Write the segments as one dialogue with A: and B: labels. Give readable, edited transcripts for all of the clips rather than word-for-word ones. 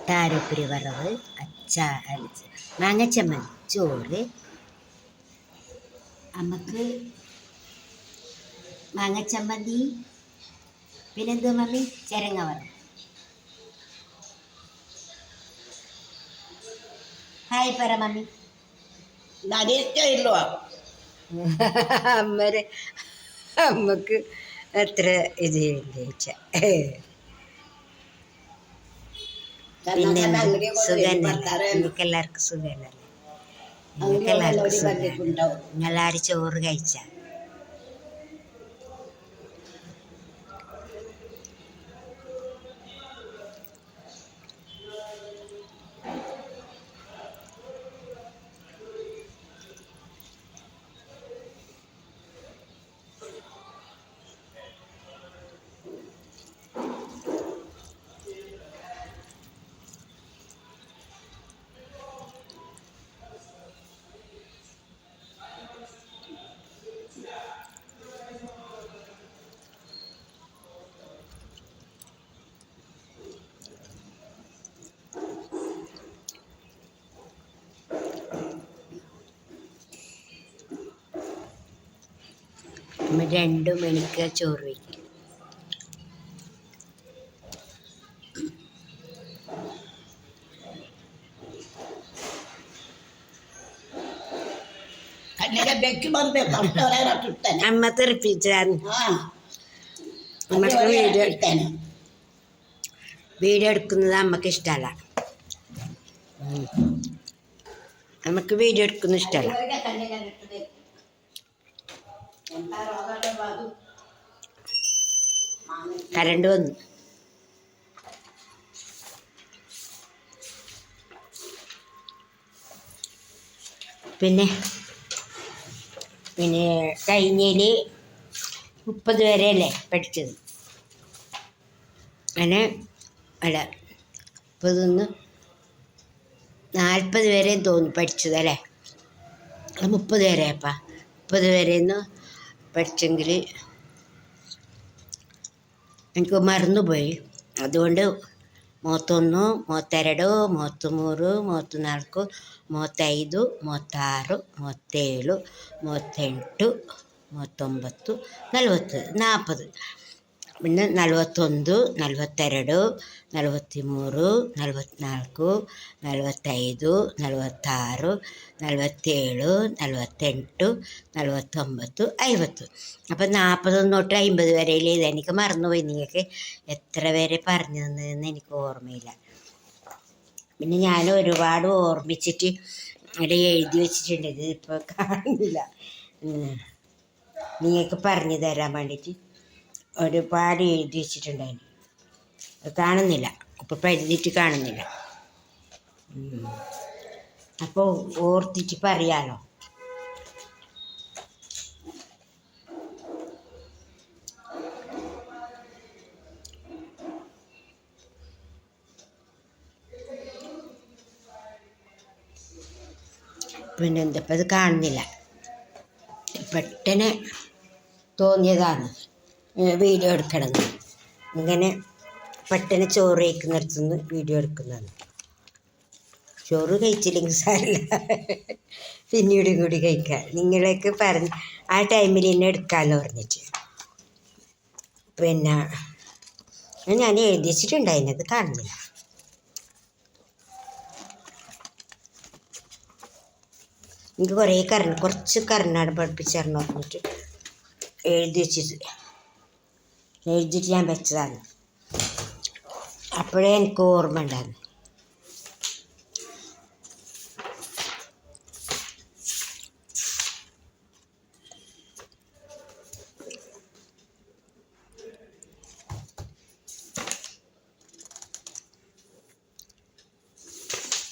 A: താരപ്പുരി വറവ്, മാങ്ങച്ചമ്മന്തി, ചോറ്. നമുക്ക് മാങ്ങച്ചമ്മന്തി, പിന്നെന്ത് മമ്മി? ചരങ്ങ വറവ്. ഹായ് പറ മമ്മി. അമ്മക്ക് അത്ര ഇത് ചോദിച്ച പിന്നെ സുഖന്നല്ലേ? എനിക്കെല്ലാവർക്കും സുഖന്നല്ലേ? എനിക്കെല്ലാവർക്കും സുഖം. നിങ്ങളാരും ചോറ് കഴിച്ച? നമ്മൾ 2 മണിക്ക് ചോറ് വയ്ക്കും. അമ്മ തെറിപ്പിച്ചാണ്. നമുക്ക് വീഡിയോ എടുക്കുന്നത് അമ്മക്ക് ഇഷ്ടമല്ല. നമുക്ക് വീഡിയോ എടുക്കുന്നത് ഇഷ്ടമല്ല. കരണ്ട് വന്നു. പിന്നെ കഴിഞ്ഞതിൽ 30 വരെയല്ലേ പഠിച്ചത്? അങ്ങനെ അല്ല, 30 40 വരെയും തോന്നി പഠിച്ചത് അല്ലേ? 30 വരെയപ്പാ. 30 വരെയെന്ന് പഠിച്ചെങ്കിൽ എനിക്ക് മറന്നുപോയി. അതുകൊണ്ട് 31, 32, 33, 34, 35, 36, 37, 38, 39, 40, 40. പിന്നെ 41, 42, 43, 44, 45, 46, 47, 48, 49, 50. അപ്പം 40 തൊട്ട് 50 വരെയിൽ ഇതെനിക്ക് മറന്നുപോയി. നിങ്ങൾക്ക് എത്ര പേരെ പറഞ്ഞു തന്നതെന്ന് എനിക്ക് ഓർമ്മയില്ല. പിന്നെ ഞാൻ ഒരുപാട് ഓർമ്മിച്ചിട്ട് ഇവിടെ എഴുതി വെച്ചിട്ടുണ്ട്. ഇത് ഇപ്പോൾ കാണുന്നില്ല. നിങ്ങൾക്ക് പറഞ്ഞു തരാൻ വേണ്ടിയിട്ട് ഒരുപാട് എഴുതി വെച്ചിട്ടുണ്ടായിരുന്നു. അത് കാണുന്നില്ല, ഇപ്പോൾ പഴുതിയിട്ട് കാണുന്നില്ല. അപ്പോൾ ഓർത്തിട്ട് പറയാലോ. പിന്നെ എന്തപ്പോൾ അത് കാണുന്നില്ല. പെട്ടെന്ന് തോന്നിയതാണ് വീഡിയോ എടുക്കണമെന്ന്. ഇങ്ങനെ പെട്ടെന്ന് ചോറ് കഴിക്കുന്നിടത്തുനിന്ന് വീഡിയോ എടുക്കുന്നതാണ്. ചോറ് കഴിച്ചില്ലെങ്കിൽ സാരമില്ല, പിന്നീടും കൂടി കഴിക്കാം. നിങ്ങളൊക്കെ പറഞ്ഞ് ആ ടൈമിൽ എന്നെ എടുക്കാമല്ലോ പറഞ്ഞിട്ട്. പിന്നെ ഞാൻ എഴുതി വെച്ചിട്ടുണ്ടായിരുന്നു, അത് കാണുന്നില്ല. എനിക്ക് കുറച്ച് കർണാടക പഠിപ്പിച്ചറിഞ്ഞു പറഞ്ഞിട്ട് എഴുതിയിട്ട് ഞാൻ വെച്ചതാണ്. അപ്പോഴേ എനിക്ക് ഓർമ്മ ഉണ്ടായിരുന്നു.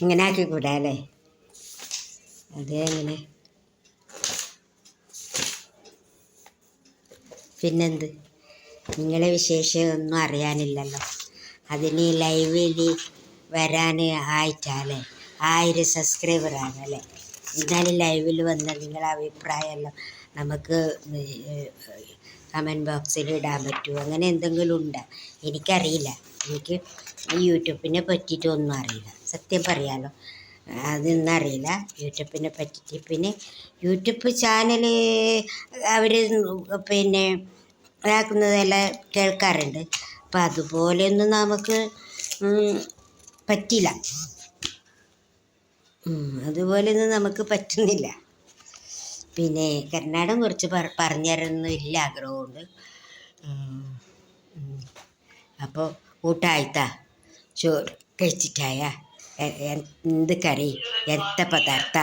A: ഇങ്ങനെ ആക്കിക്കൂടാ അല്ലേ? അതേ അങ്ങനെ. പിന്നെന്ത്, നിങ്ങളെ വിശേഷം ഒന്നും അറിയാനില്ലല്ലോ. അതിന് ലൈവിൽ വരാൻ ആയിട്ടാലേ 1000 സബ്സ്ക്രൈബറാണല്ലേ. എന്നാലും ലൈവിൽ വന്ന നിങ്ങളുടെ അഭിപ്രായമെല്ലാം നമുക്ക് കമൻറ്റ് ബോക്സിൽ ഇടാൻ പറ്റുമോ? അങ്ങനെ എന്തെങ്കിലും ഉണ്ടോ? എനിക്കറിയില്ല. എനിക്ക് യൂട്യൂബിനെ പറ്റിയിട്ടൊന്നും അറിയില്ല, സത്യം പറയാലോ. അതൊന്നും അറിയില്ല യൂട്യൂബിനെ പറ്റിയിട്ട്. പിന്നെ യൂട്യൂബ് ചാനൽ അവർ പിന്നെ ഇതാക്കുന്നതെല്ലാം കേൾക്കാറുണ്ട്. അപ്പം അതുപോലെയൊന്നും നമുക്ക് പറ്റില്ല. അതുപോലെയൊന്നും നമുക്ക് പറ്റുന്നില്ല. പിന്നെ കർണാടകം കുറിച്ച് പറഞ്ഞു തരുന്ന വലിയ ആഗ്രഹമുണ്ട്. അപ്പോൾ ഊട്ടായിട്ടാ ചോറ് കഴിച്ചിട്ടായ എന്ത് കറി ಎಂಥ ಪದಾರ್ಥ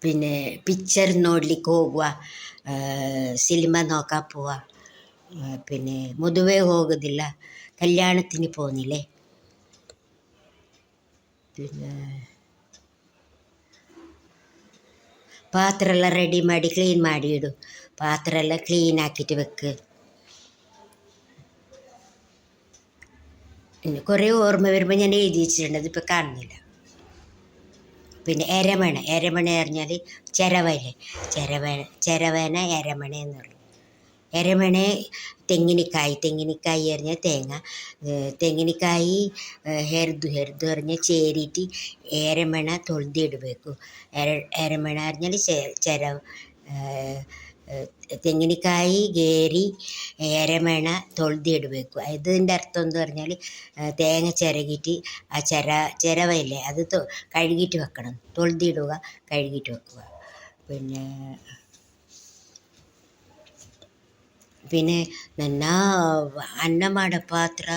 A: പിന്നെ പിക്ചർ ನೋಡ್ಲಿಕ್ಕೆ ಹೋಗುವ, സിനിമ നോക്കാൻ പോവുക, പിന്നെ മದುವೆ ಹೋಗೋದಿಲ್ಲ, കല്യാണത്തിന് പോകുന്നില്ലേ, പിന്നെ പാത്രം എല്ലാം റെഡി ಮಾಡಿ ക്ലീൻ ಮಾಡಿ ഇടും. പാത്രം എല്ലാം ക്ലീൻ ആക്കിയിട്ട് വെക്ക്. പിന്നെ കുറേ ഓർമ്മ വരുമ്പോൾ ഞാൻ എഴുതി വെച്ചിട്ടുണ്ട്, അതിപ്പോൾ കാണുന്നില്ല. പിന്നെ എരമണ പറഞ്ഞാൽ ചിരവയില്ലേ, ചിരവന എരമണ എന്ന് പറയും. എരമണ തെങ്ങിനിക്കായി പറഞ്ഞാൽ തേങ്ങ, തെങ്ങിനിക്കാಯಿ ಹೆರ್ದು പറഞ്ഞാൽ ചേരിയിട്ട് എരമണ ತೊಳೆದಿಡಬೇಕು. എരമണ പറഞ്ഞാൽ ചിരവ്, തെങ്ങിനിക്കാಯಿ ಗೇರಿ എരമണ ತೊಳೆದಿಡಬೇಕು. ഇതിൻ്റെ അർത്ഥം എന്ന് പറഞ്ഞാൽ തേങ്ങ ചിരകിയിട്ട് ആ ചിരവയില്ലേ അത് കഴുകിയിട്ട് വെക്കണം. ತೊಳೆದಿടുക, കഴുകിയിട്ട് വെക്കുക. പിന്നെ ನನ್ನ ಅನ್ನ ಮಾಡೋ ಪಾತ್ರ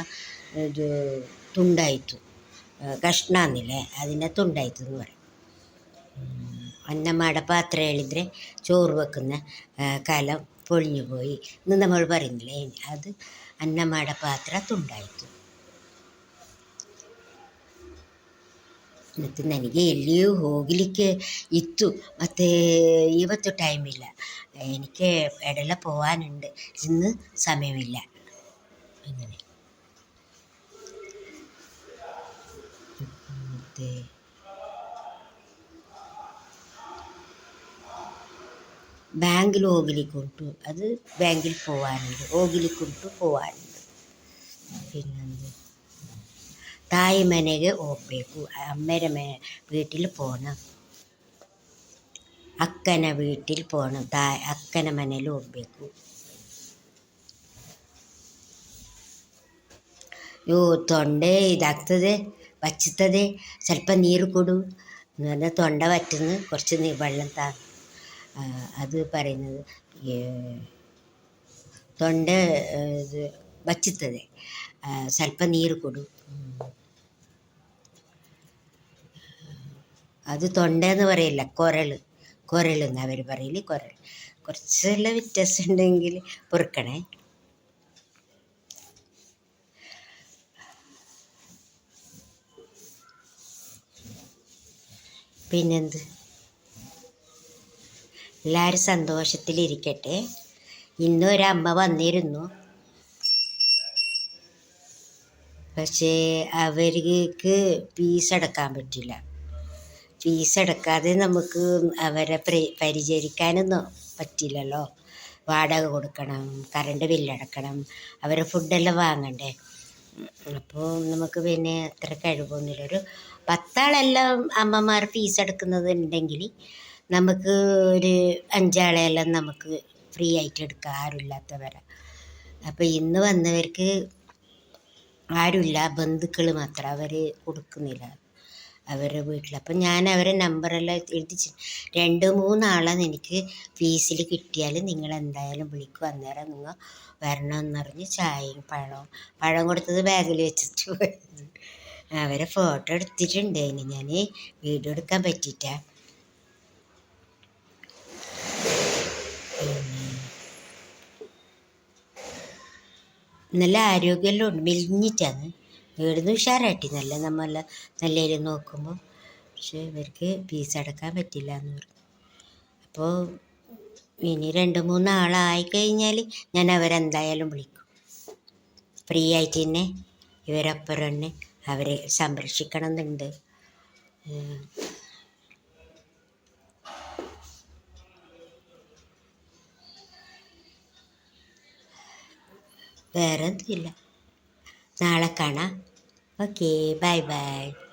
A: ಇದು ತುಂಡಾಯಿತು, ಕಷ್ಣ ಅಂದಿല്ലേ അതിനെ ತುಂಡಾಯಿತು എന്ന് പറയും. അന്ന ಮಾಡೋ പാത്രം ಹೇಳಿದರೆ ചോറ് വെക്കുന്ന കലം പൊളിഞ്ഞു പോയി എന്ന് നമ്മൾ പറയുന്നില്ലേ, ಅದು ಅನ್ನ ಮಾಡೋ ಪಾತ್ರ ತುಂಡಾಯಿತು. ಮತ್ತು ನನಗೆ ಎಲ್ಲಿಯೂ ಹೋಗಲಿಕ್ಕೆ ಇತ್ತು, ಮತ್ತು ಇವತ್ತು ಟೈಮಿಲ್ಲ. എനിക്ക് എവിടെയെല്ലാം പോകാനുണ്ട്, ഇന്ന് സമയമില്ല. അങ്ങനെ ಮತ್ತು ಬ್ಯಾಂಗಿಲ್ ಹೋಗ್ಲಿಕ್ಕುಂಟು, ಅದು ಬ್ಯಾಂಗಿಲ್ ಹೋಗ್ಲಿಕ್ಕುಂಟು. പിന്നെന്ത്, ತಾಯಿ ಮನೆಗೆ ಹೋಗಬೇಕು, ಅಮ್ಮರ വീട്ടിൽ പോകണം, ಅಕ್ಕನ വീട്ടിൽ പോകണം, ಅಕ್ಕನ ಮನೇಲಿ ಹೋಗಬೇಕು. ತೊಂಡೆ ಇದಾಗ್ತದೆ, ಬಚ್ಚುತ್ತದೆ, ಸ್ವಲ್ಪ ನೀರು ಕೊಡು എന്ന് പറഞ്ഞാൽ തൊണ്ട വറ്റുന്നു, കുറച്ച് വെള്ളം താ, അത് പറയുന്നത്. തൊണ്ട ഇത് ಬಚ್ಚುತ್ತದೆ, ಸ್ವಲ್ಪ ನೀರು ಕೊಡು. അത് തൊണ്ടെന്ന് പറയില്ല, കൊരലെന്ന് അവർ പറയല്, കൊരൽ. കുറച്ചെല്ലാം വ്യത്യാസം ഉണ്ടെങ്കിൽ പൊറുക്കണേ. പിന്നെന്ത്, എല്ലാവരും സന്തോഷത്തിലിരിക്കട്ടെ. ഇന്നൊരമ്മ വന്നിരുന്നു, പക്ഷേ അവർക്ക് ഫീസ് അടക്കാൻ പറ്റില്ല. ഫീസ് അടക്കാതെ നമുക്ക് അവരെ പരിചരിക്കാനൊന്നും പറ്റില്ലല്ലോ. വാടക കൊടുക്കണം, കറണ്ട് ബില്ലടക്കണം, അവരെ ഫുഡെല്ലാം വാങ്ങണ്ടേ. അപ്പോൾ നമുക്ക് പിന്നെ അത്ര കഴിവൊന്നുമില്ല. ഒരു 10 ആളെല്ലാം അമ്മമാർ ഫീസ് അടക്കുന്നതുണ്ടെങ്കിൽ നമുക്ക് ഒരു 5 ആളെല്ലാം നമുക്ക് ഫ്രീ ആയിട്ട് എടുക്കാം, ആരുമില്ലാത്തവരെ. അപ്പോൾ ഇന്ന് വന്നവർക്ക് ആരുമില്ല, ബന്ധുക്കൾ മാത്രം, അവർ കൊടുക്കുന്നില്ല അവരുടെ വീട്ടിൽ. അപ്പം ഞാൻ അവരെ നമ്പറെല്ലാം എഴുതിച്ച് 2-3 ആളാണ് എനിക്ക് ഫീസിൽ കിട്ടിയാൽ നിങ്ങൾ എന്തായാലും വിളിക്കും, അന്നേരം നിങ്ങൾ വരണമെന്ന് പറഞ്ഞ് ചായയും പഴം കൊടുത്തത് ബാഗിൽ വെച്ചിട്ട് പോയത്. അവരെ ഫോട്ടോ എടുത്തിട്ടുണ്ട്, ഇനി ഞാൻ വീഡിയോ എടുക്കാൻ പറ്റിയിട്ടാ. നല്ല ആരോഗ്യമെല്ലാം ഉണ്ട്, മെലിഞ്ഞിട്ടാണ്. വീടിന്ന് ഉഷാറാട്ടി നമ്മളെല്ലാം നല്ല നോക്കുമ്പോൾ. പക്ഷേ ഇവർക്ക് ഫീസ് അടക്കാൻ പറ്റില്ല എന്ന് പറഞ്ഞു. അപ്പോൾ ഇനി 2-3 ആളായിക്കഴിഞ്ഞാൽ ഞാൻ അവരെന്തായാലും വിളിക്കും, ഫ്രീ ആയിട്ട് തന്നെ. ഇവരപ്പുറം തന്നെ അവരെ സംരക്ഷിക്കണം എന്നുണ്ട്. വേറെ ഒന്നുമില്ല. നാളെ കാണാം. Okay, bye bye.